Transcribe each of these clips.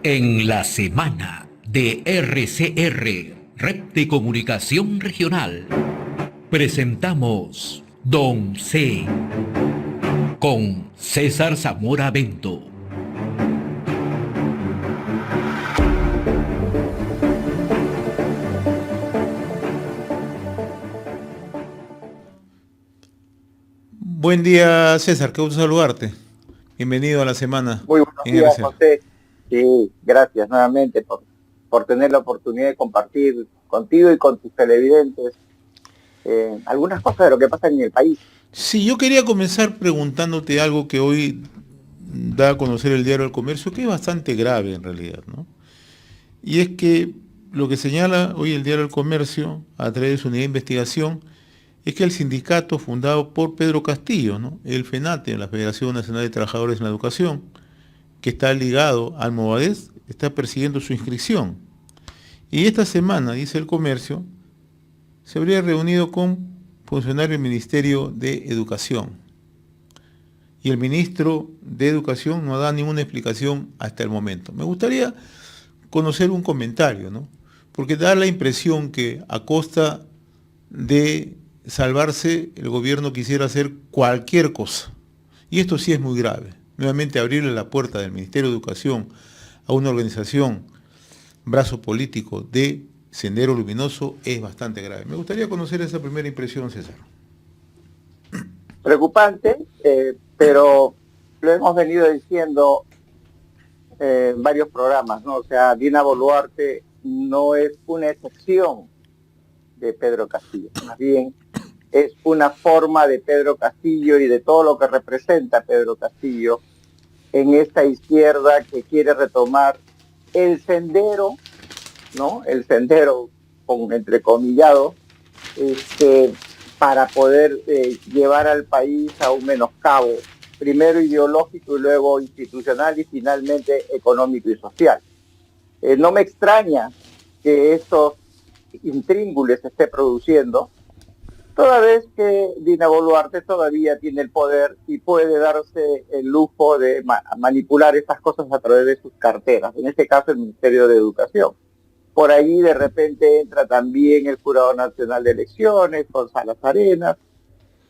En la semana de RCR, Red de Comunicación Regional, presentamos Don C. con César Zamora Bento. Buen día, César, qué gusto saludarte. Bienvenido a la semana Muy buenos en días, RCR. José. Sí, gracias nuevamente por tener la oportunidad de compartir contigo y con tus televidentes algunas cosas de lo que pasa en el país. Sí, yo quería comenzar preguntándote algo que hoy da a conocer el Diario del Comercio, que es bastante grave en realidad, ¿no? Y es que lo que señala hoy el Diario del Comercio, a través de su unidad de investigación, es que el sindicato fundado por Pedro Castillo, ¿no?, el FENATE, la Federación Nacional de Trabajadores en la Educación, que está ligado al Movadez, está persiguiendo su inscripción. Y esta semana, dice el Comercio, se habría reunido con funcionarios del Ministerio de Educación. Y el ministro de Educación no da ninguna explicación hasta el momento. Me gustaría conocer un comentario, ¿no? Porque da la impresión que a costa de salvarse, el gobierno quisiera hacer cualquier cosa. Y esto sí es muy grave. Nuevamente abrirle la puerta del Ministerio de Educación a una organización, brazo político de Sendero Luminoso, es bastante grave. Me gustaría conocer esa primera impresión, César. Preocupante, pero lo hemos venido diciendo en varios programas, ¿no? O sea, Dina Boluarte no es una excepción de Pedro Castillo, más bien es una forma de Pedro Castillo y de todo lo que representa Pedro Castillo en esta izquierda que quiere retomar el sendero, ¿no? El sendero, con entrecomillado, para poder llevar al país a un menoscabo, primero ideológico y luego institucional y finalmente económico y social. No me extraña que estos intríngules se esté produciendo, toda vez que Dina Boluarte todavía tiene el poder y puede darse el lujo de manipular estas cosas a través de sus carteras, en este caso el Ministerio de Educación. Por ahí de repente entra también el Jurado Nacional de Elecciones, con Salas Arenas,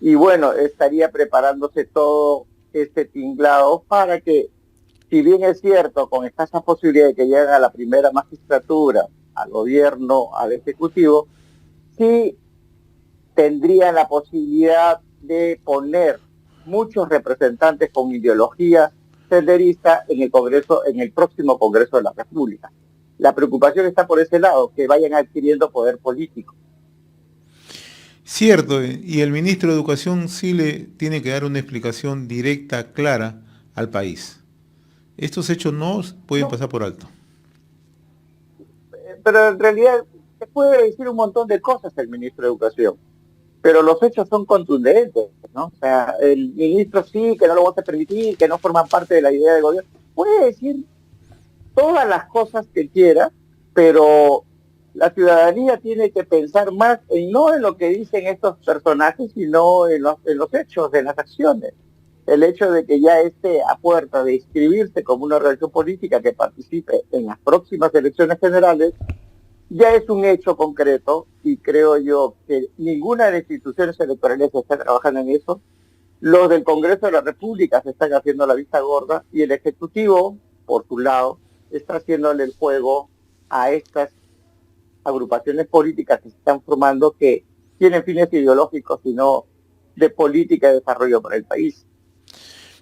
y bueno, estaría preparándose todo este tinglado para que, si bien es cierto, con escasas posibilidades de que lleguen a la primera magistratura, al gobierno, al ejecutivo, sí tendrían la posibilidad de poner muchos representantes con ideología senderista en el Congreso, en el próximo Congreso de la República. La preocupación está por ese lado, que vayan adquiriendo poder político. Cierto, y el ministro de Educación sí le tiene que dar una explicación directa, clara al país. Estos hechos no pueden pasar por alto. Pero en realidad se puede decir un montón de cosas el ministro de Educación, pero los hechos son contundentes, ¿no? O sea, el ministro sí, que no lo vamos a permitir, que no forman parte de la idea del gobierno. Puede decir todas las cosas que quiera, pero la ciudadanía tiene que pensar más no en lo que dicen estos personajes, sino en los hechos, de las acciones. El hecho de que ya esté a puerta de inscribirse como una organización política que participe en las próximas elecciones generales, ya es un hecho concreto, y creo yo que ninguna de las instituciones electorales está trabajando en eso. Los del Congreso de la República se están haciendo la vista gorda, y el Ejecutivo, por su lado, está haciéndole el juego a estas agrupaciones políticas que se están formando, que tienen fines ideológicos y no de política de desarrollo para el país.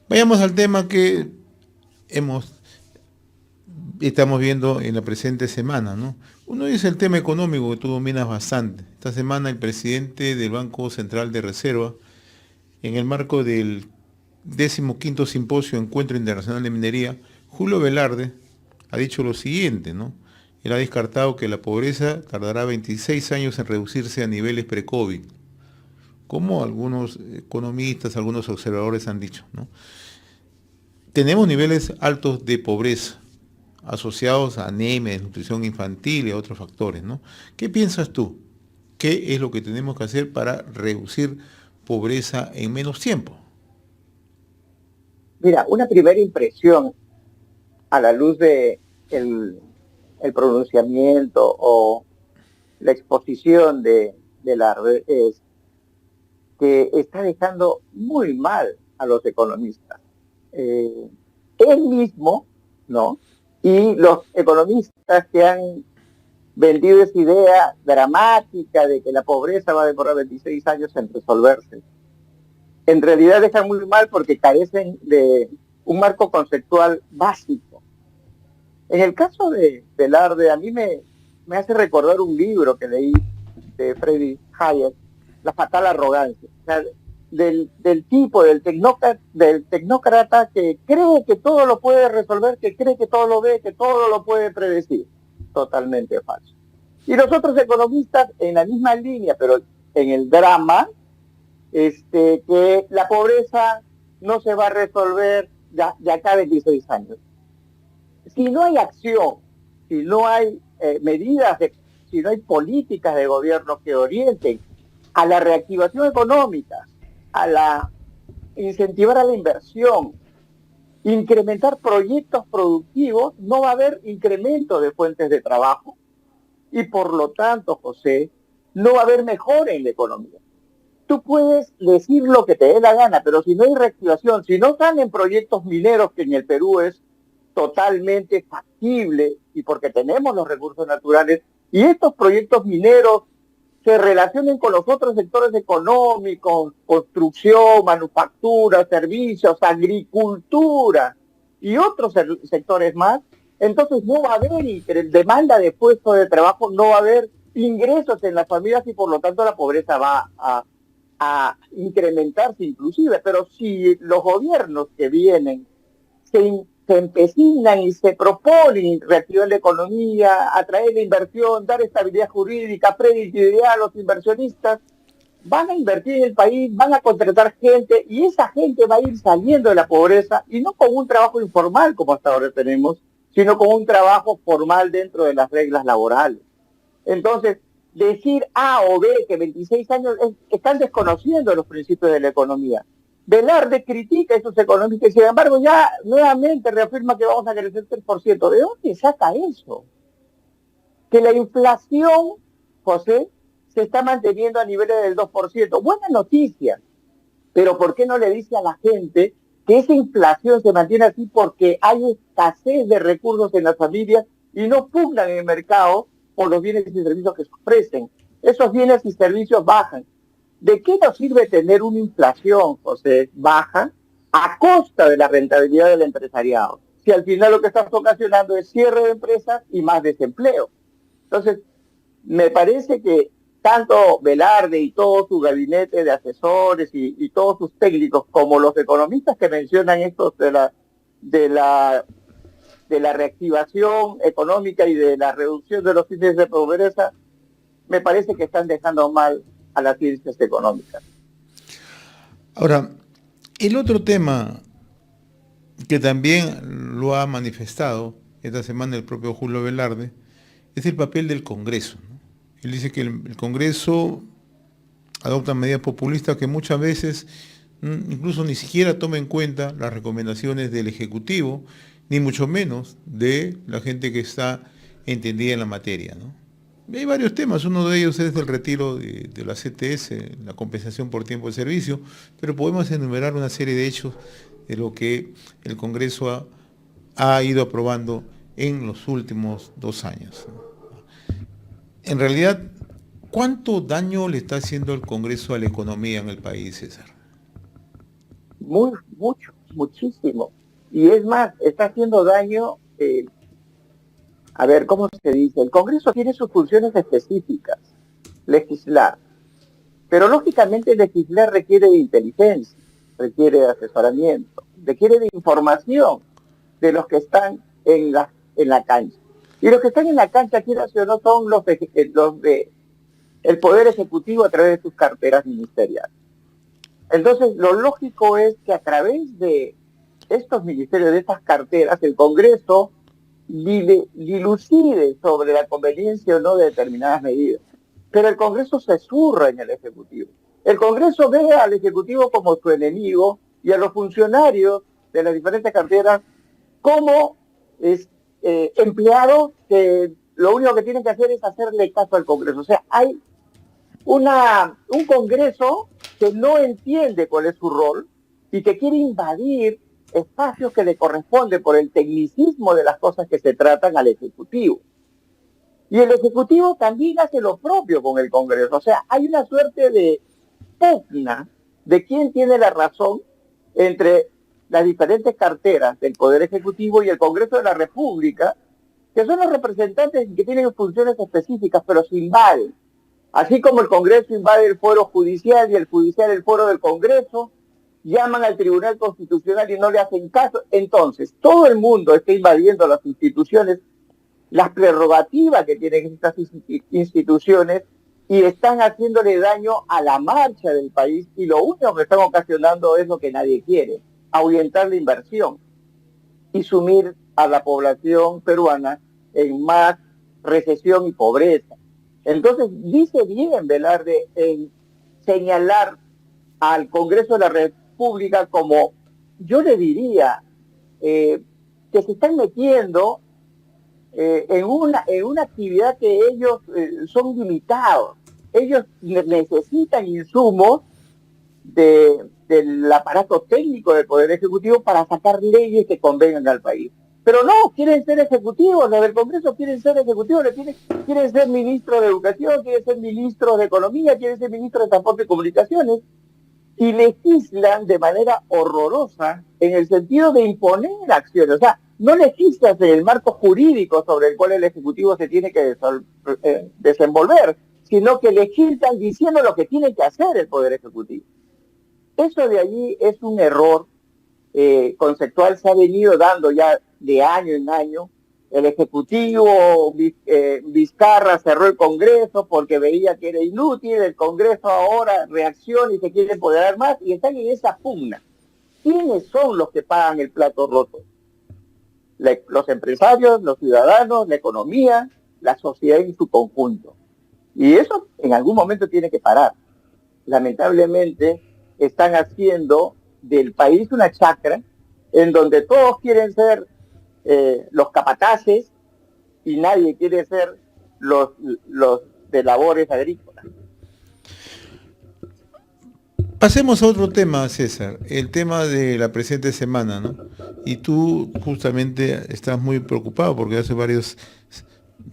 Vayamos al tema que estamos viendo en la presente semana, ¿no? Uno es el tema económico, que tú dominas bastante. Esta semana el presidente del Banco Central de Reserva, en el marco del 15º Simposio Encuentro Internacional de Minería, Julio Velarde ha dicho lo siguiente, ¿no? Él ha descartado que la pobreza tardará 26 años en reducirse a niveles pre-COVID, como algunos economistas, algunos observadores han dicho, ¿no? Tenemos niveles altos de pobreza, asociados a anemia, desnutrición infantil y a otros factores, ¿no? ¿Qué piensas tú? ¿Qué es lo que tenemos que hacer para reducir pobreza en menos tiempo? Mira, una primera impresión a la luz de el pronunciamiento o la exposición de Velarde es que está dejando muy mal a los economistas. Él mismo, ¿no? Y los economistas que han vendido esa idea dramática de que la pobreza va a demorar 26 años en resolverse, en realidad dejan muy mal porque carecen de un marco conceptual básico. En el caso de Velarde, a mí me hace recordar un libro que leí de Friedrich Hayek, La fatal arrogancia. O sea, del tecnócrata que cree que todo lo puede resolver, que cree que todo lo ve, que todo lo puede predecir. Totalmente falso. Y los otros economistas en la misma línea, pero en el drama, que la pobreza no se va a resolver de acá a 26 años. Si no hay acción, si no hay medidas, si no hay políticas de gobierno que orienten a la reactivación económica, incentivar a la inversión, incrementar proyectos productivos, no va a haber incremento de fuentes de trabajo y por lo tanto, José, no va a haber mejora en la economía. Tú puedes decir lo que te dé la gana, pero si no hay reactivación, si no salen proyectos mineros, que en el Perú es totalmente factible y porque tenemos los recursos naturales, y estos proyectos mineros se relacionen con los otros sectores económicos, construcción, manufactura, servicios, agricultura y otros sectores más, entonces no va a haber demanda de puestos de trabajo, no va a haber ingresos en las familias y por lo tanto la pobreza va a incrementarse inclusive. Pero si los gobiernos que vienen se empecinan y se proponen reactivar la economía, atraer la inversión, dar estabilidad jurídica, predictibilidad a los inversionistas, van a invertir en el país, van a contratar gente y esa gente va a ir saliendo de la pobreza y no con un trabajo informal como hasta ahora tenemos, sino con un trabajo formal dentro de las reglas laborales. Entonces, decir A o B que 26 años están desconociendo los principios de la economía. Velarde critica a esos economistas y sin embargo ya nuevamente reafirma que vamos a crecer 3%. ¿De dónde saca eso? Que la inflación, José, se está manteniendo a niveles del 2%. Buena noticia, pero ¿por qué no le dice a la gente que esa inflación se mantiene así porque hay escasez de recursos en las familias y no pugnan en el mercado por los bienes y servicios que se ofrecen? Esos bienes y servicios bajan. ¿De qué nos sirve tener una inflación, José, baja a costa de la rentabilidad del empresariado? Si al final lo que estás ocasionando es cierre de empresas y más desempleo. Entonces, me parece que tanto Velarde y todo su gabinete de asesores y todos sus técnicos, como los economistas que mencionan esto de la reactivación económica y de la reducción de los índices de pobreza, me parece que están dejando mal a las ciencias económicas. Ahora, el otro tema que también lo ha manifestado esta semana el propio Julio Velarde es el papel del Congreso, ¿no? Él dice que el Congreso adopta medidas populistas que muchas veces incluso ni siquiera toma en cuenta las recomendaciones del Ejecutivo, ni mucho menos de la gente que está entendida en la materia, ¿no? Hay varios temas, uno de ellos es el retiro de la CTS, la compensación por tiempo de servicio, pero podemos enumerar una serie de hechos de lo que el Congreso ha ido aprobando en los últimos 2 años. En realidad, ¿cuánto daño le está haciendo el Congreso a la economía en el país, César? Mucho, muchísimo. Y es más, está haciendo daño. A ver, ¿cómo se dice? El Congreso tiene sus funciones específicas, legislar. Pero lógicamente legislar requiere de inteligencia, requiere de asesoramiento, requiere de información de los que están en la cancha. Y los que están en la cancha, quieras o no, son los de el Poder Ejecutivo a través de sus carteras ministeriales. Entonces, lo lógico es que a través de estos ministerios, de estas carteras, el Congreso dilucide sobre la conveniencia o no de determinadas medidas. Pero el Congreso se zurra en el Ejecutivo. El Congreso ve al Ejecutivo como su enemigo y a los funcionarios de las diferentes carteras como empleados que lo único que tienen que hacer es hacerle caso al Congreso. O sea, hay un Congreso que no entiende cuál es su rol y que quiere invadir espacios que le corresponden por el tecnicismo de las cosas que se tratan al Ejecutivo. Y el Ejecutivo también hace lo propio con el Congreso. O sea, hay una suerte de pugna de quién tiene la razón entre las diferentes carteras del Poder Ejecutivo y el Congreso de la República, que son los representantes que tienen funciones específicas, pero se invaden. Así como el Congreso invade el fuero judicial y el judicial el fuero del Congreso, llaman al Tribunal Constitucional y no le hacen caso. Entonces, todo el mundo está invadiendo las instituciones, las prerrogativas que tienen estas instituciones, y están haciéndole daño a la marcha del país, y lo único que están ocasionando es lo que nadie quiere: ahuyentar la inversión y sumir a la población peruana en más recesión y pobreza. Entonces, dice bien Velarde en señalar al Congreso de la República como, yo le diría, que se están metiendo en una actividad que ellos son limitados. Ellos necesitan insumos del aparato técnico del Poder Ejecutivo para sacar leyes que convengan al país. Pero no, quieren ser ejecutivos, los del Congreso quieren ser ejecutivos, quieren ser ministros de Educación, quieren ser ministros de Economía, quieren ser ministros de Transporte y Comunicaciones, y legislan de manera horrorosa en el sentido de imponer acciones. O sea, no legislan en el marco jurídico sobre el cual el Ejecutivo se tiene que desenvolver, sino que legislan diciendo lo que tiene que hacer el Poder Ejecutivo. Eso de allí es un error conceptual, se ha venido dando ya de año en año. El Ejecutivo, Vizcarra cerró el Congreso porque veía que era inútil, el Congreso ahora reacciona y se quiere empoderar más, y están en esa pugna. ¿Quiénes son los que pagan el plato roto? Los empresarios, los ciudadanos, la economía, la sociedad en su conjunto. Y eso en algún momento tiene que parar. Lamentablemente están haciendo del país una chacra en donde todos quieren ser los capataces y nadie quiere ser los de labores agrícolas. Pasemos a otro tema, César, el tema de la presente semana, ¿no? Y tú justamente estás muy preocupado porque hace varias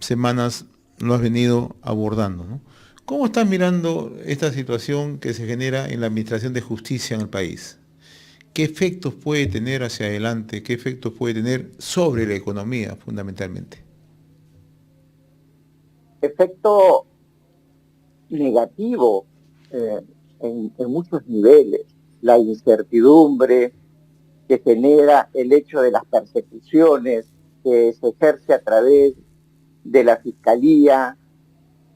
semanas lo has venido abordando, ¿no? ¿Cómo estás mirando esta situación que se genera en la administración de justicia en el país? ¿Qué efectos puede tener hacia adelante? ¿Qué efectos puede tener sobre la economía, fundamentalmente? Efecto negativo en muchos niveles. La incertidumbre que genera el hecho de las persecuciones que se ejerce a través de la Fiscalía,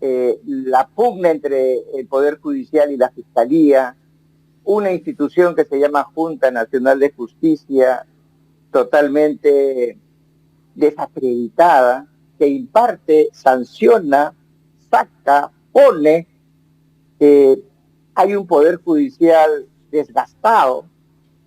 la pugna entre el Poder Judicial y la Fiscalía, una institución que se llama Junta Nacional de Justicia totalmente desacreditada, que imparte, sanciona, saca, pone. Hay un Poder Judicial desgastado.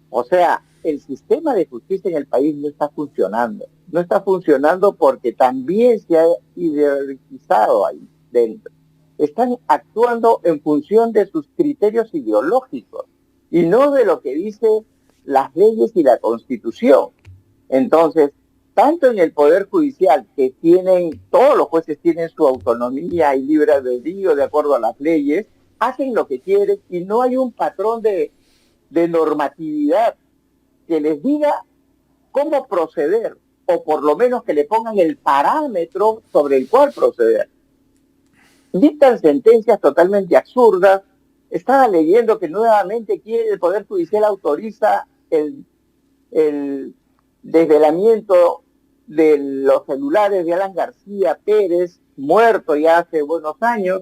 O sea, el sistema de justicia en el país no está funcionando. No está funcionando porque también se ha ideologizado ahí dentro. Están actuando en función de sus criterios ideológicos y no de lo que dicen las leyes y la Constitución. Entonces, tanto en el Poder Judicial, que todos los jueces tienen su autonomía y libre albedrío de acuerdo a las leyes, hacen lo que quieren y no hay un patrón de normatividad que les diga cómo proceder, o por lo menos que le pongan el parámetro sobre el cual proceder. Dictan sentencias totalmente absurdas. Estaba leyendo que nuevamente el Poder Judicial autoriza el desvelamiento de los celulares de Alan García Pérez, muerto ya hace buenos años.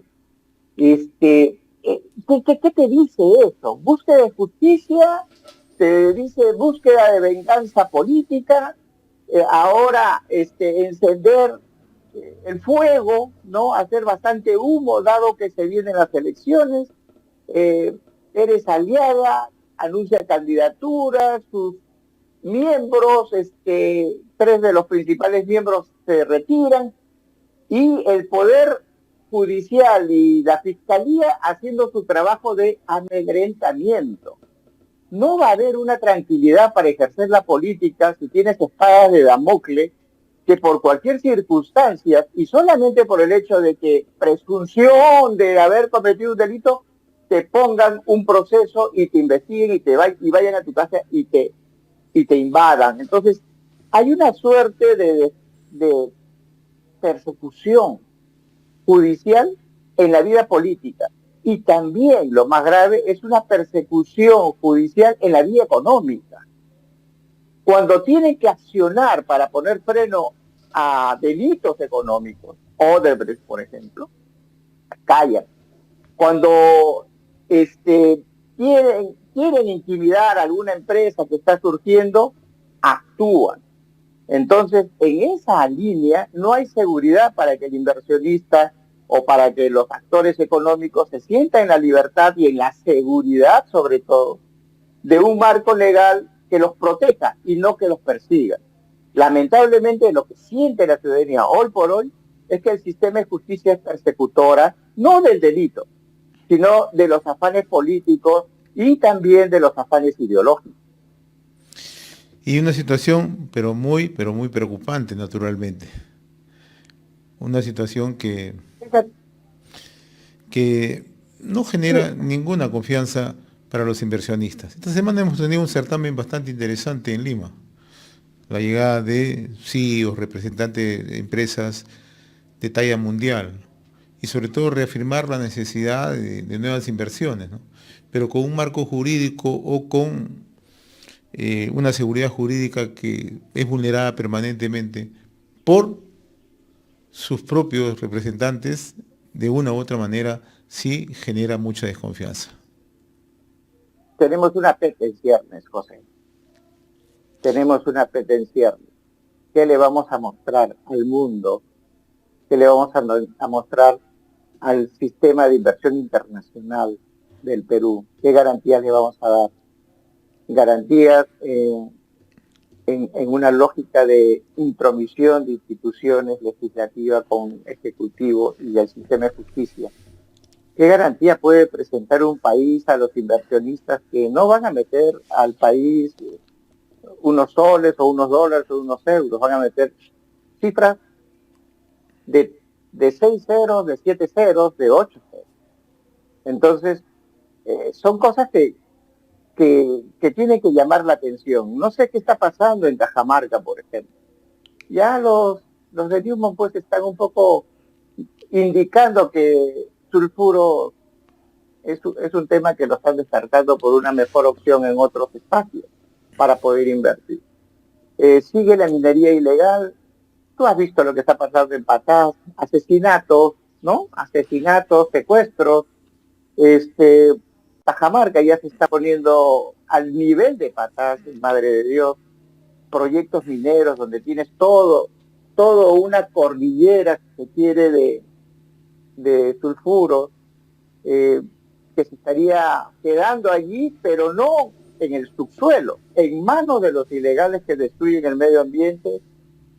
¿Qué te dice eso? Búsqueda de justicia, te dice búsqueda de venganza política, ahora encender el fuego, ¿no? Hacer bastante humo, dado que se vienen las elecciones. Eres aliada, anuncia candidaturas, sus miembros, tres de los principales miembros se retiran y el Poder Judicial y la Fiscalía haciendo su trabajo de amedrentamiento. No va a haber una tranquilidad para ejercer la política si tienes espadas de Damocles que por cualquier circunstancia y solamente por el hecho de que presunción de haber cometido un delito, te pongan un proceso y te investiguen y vayan a tu casa y te invadan. Entonces, hay una suerte de persecución judicial en la vida política. Y también, lo más grave, es una persecución judicial en la vida económica. Cuando tienen que accionar para poner freno a delitos económicos, Odebrecht, por ejemplo, callan. Cuando quieren intimidar a alguna empresa que está surgiendo, actúan. Entonces, en esa línea no hay seguridad para que el inversionista o para que los actores económicos se sientan en la libertad y en la seguridad, sobre todo, de un marco legal que los proteja y no que los persiga. Lamentablemente, lo que siente la ciudadanía hoy por hoy es que el sistema de justicia es persecutora, no del delito, sino de los afanes políticos y también de los afanes ideológicos. Y una situación, pero muy preocupante, naturalmente. Una situación que no genera ninguna confianza para los inversionistas. Esta semana hemos tenido un certamen bastante interesante en Lima. La llegada de CEOs, representantes de empresas de talla mundial, y sobre todo reafirmar la necesidad de nuevas inversiones, ¿no? Pero con un marco jurídico o con una seguridad jurídica que es vulnerada permanentemente por sus propios representantes, de una u otra manera, sí genera mucha desconfianza. Tenemos una peta en ciernes, José. Tenemos una peta en ciernes. ¿Qué le vamos a mostrar al mundo? ¿Qué le vamos a mostrar al sistema de inversión internacional del Perú? ¿Qué garantías le vamos a dar? Garantías en una lógica de intromisión de instituciones legislativas con ejecutivo y el sistema de justicia. ¿Qué garantía puede presentar un país a los inversionistas que no van a meter al país unos soles o unos dólares o unos euros? Van a meter cifras de 6 ceros, de 7 ceros, de 8 ceros. Entonces, son cosas que tienen que llamar la atención. No sé qué está pasando en Cajamarca, por ejemplo. Ya los de Newman pues están un poco indicando que sulfuro es un tema que lo están descartando por una mejor opción en otros espacios para poder invertir. Sigue la minería ilegal. Tú has visto lo que está pasando en Patás, asesinatos, ¿no? Asesinatos, secuestros. Cajamarca ya se está poniendo al nivel de Patás, madre de Dios, proyectos mineros donde tienes todo una cordillera que quiere de sulfuros, que se estaría quedando allí, pero no en el subsuelo, en manos de los ilegales que destruyen el medio ambiente,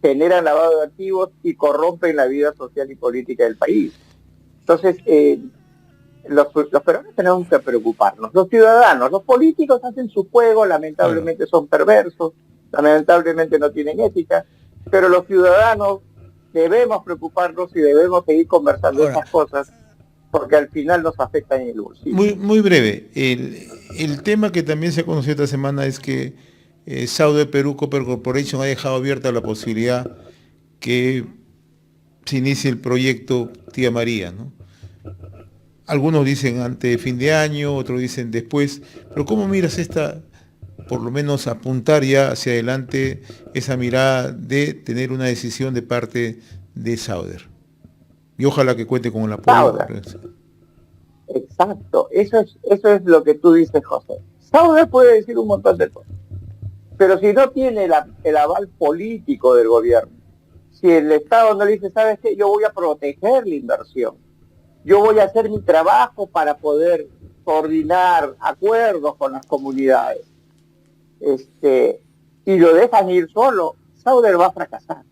generan lavado de activos y corrompen la vida social y política del país. Entonces, los peruanos tenemos que preocuparnos. Los ciudadanos, los políticos hacen su juego, lamentablemente son perversos, lamentablemente no tienen ética, pero los ciudadanos debemos preocuparnos y debemos seguir conversando esas cosas, porque al final nos afectan en el bolsillo. Muy breve. El tema que también se ha conocido esta semana es que Sauder Perú Copper Corporation ha dejado abierta la posibilidad que se inicie el proyecto Tía María, ¿no? Algunos dicen antes de fin de año, otros dicen después, pero ¿cómo miras por lo menos apuntar ya hacia adelante esa mirada de tener una decisión de parte de Sauder? Y ojalá que cuente con el apoyo. Exacto, eso es lo que tú dices, José. Sauder puede decir un montón de cosas, pero si no tiene el aval político del gobierno, si el Estado no le dice, ¿sabes qué? Yo voy a proteger la inversión, yo voy a hacer mi trabajo para poder coordinar acuerdos con las comunidades, y lo dejan ir solo, Sauder va a fracasar.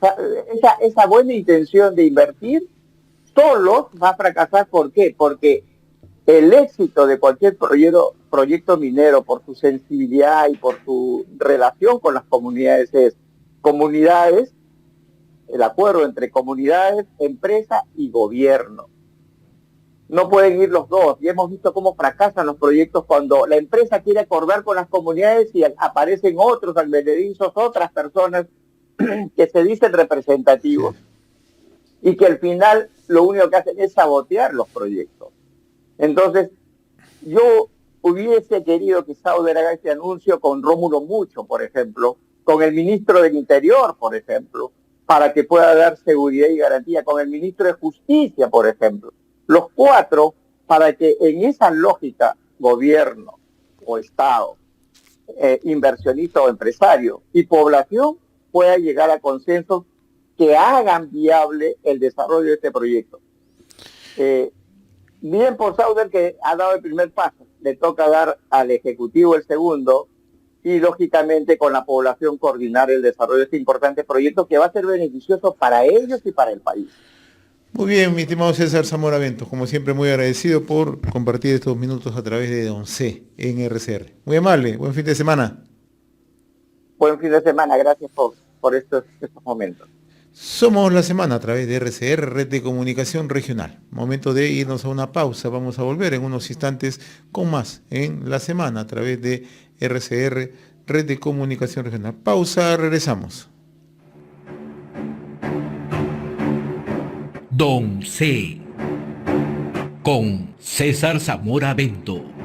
O sea, esa buena intención de invertir solos va a fracasar. ¿Por qué? Porque el éxito de cualquier proyecto minero, por su sensibilidad y por su relación con las comunidades, es comunidades, el acuerdo entre comunidades, empresa y gobierno. No pueden ir los dos. Y hemos visto cómo fracasan los proyectos cuando la empresa quiere acordar con las comunidades y aparecen otros advenedizos, otras personas que se dicen representativos y que al final lo único que hacen es sabotear los proyectos. Entonces, yo hubiese querido que Sauder haga este anuncio con Rómulo Mucho, por ejemplo, con el ministro del Interior, por ejemplo, para que pueda dar seguridad y garantía, con el ministro de Justicia, por ejemplo. Los cuatro, para que en esa lógica, gobierno o Estado, inversionista o empresario y población, pueda llegar a consensos que hagan viable el desarrollo de este proyecto. Bien por Sauder, que ha dado el primer paso, le toca dar al Ejecutivo el segundo y lógicamente con la población coordinar el desarrollo de este importante proyecto que va a ser beneficioso para ellos y para el país. Muy bien, mi estimado César Zamora Ventos, como siempre muy agradecido por compartir estos minutos a través de Don C en RCR. Muy amable, buen fin de semana. Buen fin de semana, gracias por estos momentos. Somos la semana a través de RCR, Red de Comunicación Regional. Momento de irnos a una pausa, vamos a volver en unos instantes con más en la semana a través de RCR, Red de Comunicación Regional. Pausa, regresamos. Don C. con César Zamora Bento.